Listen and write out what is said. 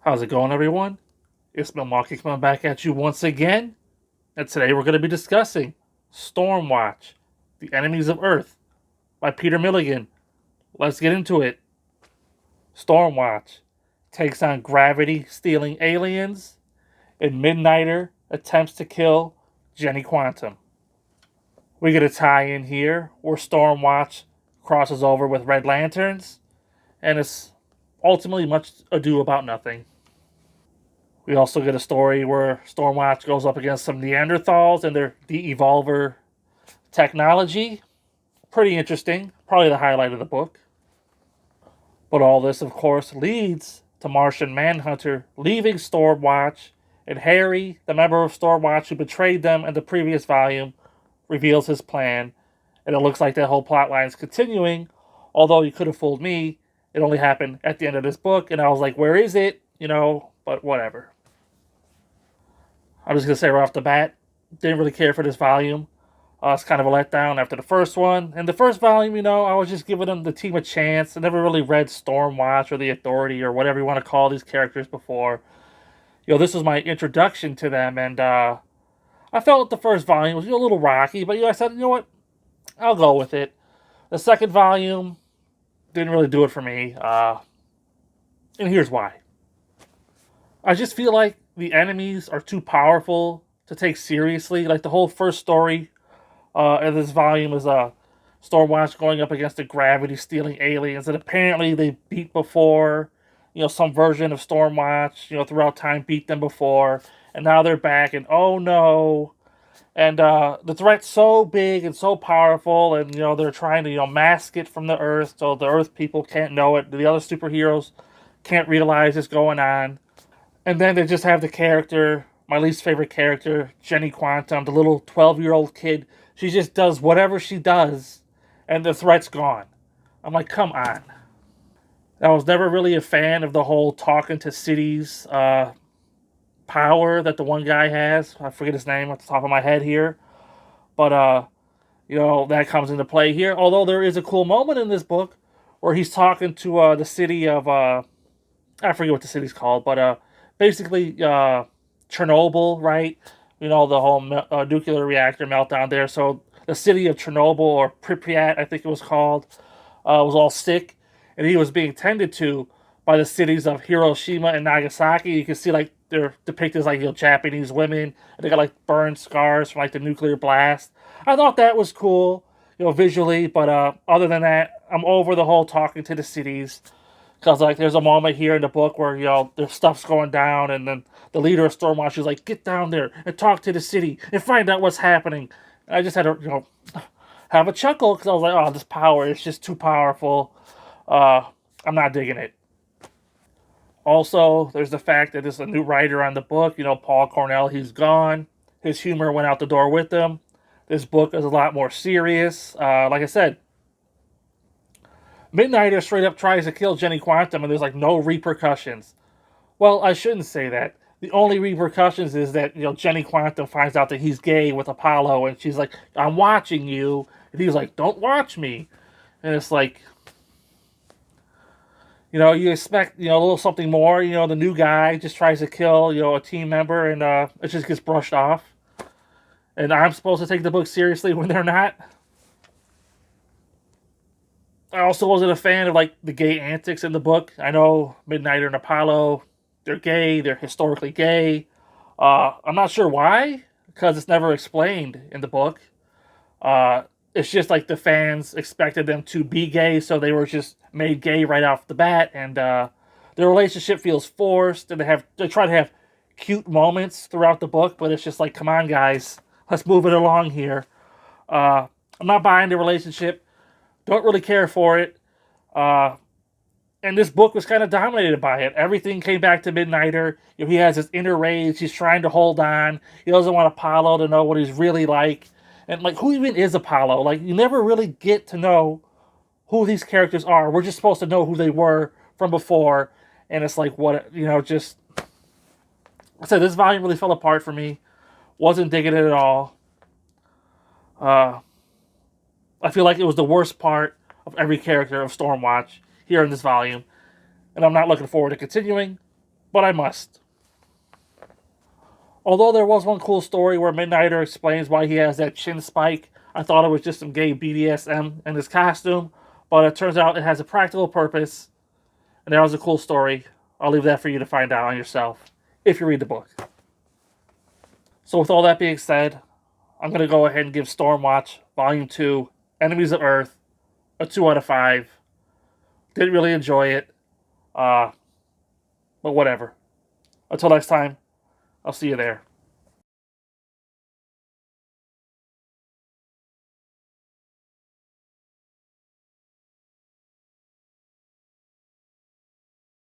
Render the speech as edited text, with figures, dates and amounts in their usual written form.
How's it going, everyone? It's Milwaukee coming back at you once again, and today we're going to be discussing Stormwatch, The Enemies of Earth by Peter Milligan. Let's get into it. Stormwatch takes on gravity-stealing aliens, and Midnighter attempts to kill Jenny Quantum. We get a tie-in here where Stormwatch crosses over with Red Lanterns, and it's ultimately much ado about nothing. We also get a story where Stormwatch goes up against some Neanderthals and their de-evolver technology. Pretty interesting. Probably the highlight of the book. But all this, of course, leads to Martian Manhunter leaving Stormwatch, and Harry, the member of Stormwatch who betrayed them in the previous volume, reveals his plan. And it looks like that whole plotline is continuing. Although you could have fooled me, it only happened at the end of this book, and I was like, where is it? But whatever. I'm just going to say right off the bat, didn't really care for this volume. It's kind of a letdown after the first one. In the first volume, I was just giving them the team a chance. I never really read Stormwatch or the Authority or whatever you want to call these characters before. This was my introduction to them, and I felt the first volume was a little rocky, but I said, what, I'll go with it. The second volume didn't really do it for me, and here's why. I just feel like the enemies are too powerful to take seriously. Like the whole first story in this volume is Stormwatch going up against the gravity-stealing aliens, and apparently they beat before. Some version of Stormwatch, throughout time beat them before, and now they're back, and oh no. And the threat's so big and so powerful, and they're trying to mask it from the Earth so the Earth people can't know it. The other superheroes can't realize it's going on. And then they just have the character, my least favorite character, Jenny Quantum, the little 12-year-old kid. She just does whatever she does, and the threat's gone. I'm like, come on. I was never really a fan of the whole talking to cities power that the one guy has. I forget his name at the top of my head here. But, that comes into play here. Although there is a cool moment in this book where he's talking to the city of, I forget what the city's called, but basically Chernobyl, right? The whole nuclear reactor meltdown there. So the city of Chernobyl, or Pripyat, I think it was called, was all sick, and he was being tended to by the cities of Hiroshima and Nagasaki. You can see like they're depicted as like Japanese women, and they got like burned scars from like the nuclear blast. I thought that was cool, visually, but other than that, I'm over the whole talking to the cities. Because, like, there's a moment here in the book where, their stuff's going down, and then the leader of Stormwatch is like, get down there and talk to the city and find out what's happening. And I just had to, have a chuckle, because I was like, oh, this power is just too powerful. I'm not digging it. Also, there's the fact that there's a new writer on the book, Paul Cornell, he's gone. His humor went out the door with him. This book is a lot more serious. Like I said, Midnighter straight up tries to kill Jenny Quantum, and there's like no repercussions. Well, I shouldn't say that. The only repercussions is that Jenny Quantum finds out that he's gay with Apollo, and she's like, "I'm watching you," and he's like, "Don't watch me," and it's like, you expect a little something more. The new guy just tries to kill a team member, and it just gets brushed off. And I'm supposed to take the book seriously when they're not. I also wasn't a fan of like the gay antics in the book. I know Midnighter and Apollo, they're gay. They're historically gay. I'm not sure why, because it's never explained in the book. It's just like the fans expected them to be gay, so they were just made gay right off the bat, and their relationship feels forced. And they try to have cute moments throughout the book, but it's just like, come on, guys, let's move it along here. I'm not buying the relationship. Don't really care for it. And this book was kind of dominated by it. Everything came back to Midnighter. He has this inner rage. He's trying to hold on. He doesn't want Apollo to know what he's really like. And, like, who even is Apollo? Like, you never really get to know who these characters are. We're just supposed to know who they were from before. And it's like, what, just... I said, this volume really fell apart for me. Wasn't digging it at all. I feel like it was the worst part of every character of Stormwatch here in this volume. And I'm not looking forward to continuing. but I must. Although there was one cool story where Midnighter explains why he has that chin spike, I thought it was just some gay BDSM in his costume, but it turns out it has a practical purpose, and that was a cool story. I'll leave that for you to find out on yourself, if you read the book. So with all that being said, I'm going to go ahead and give Stormwatch Volume 2, Enemies of Earth, a 2 out of 5. Didn't really enjoy it, but whatever. Until next time, I'll see you there.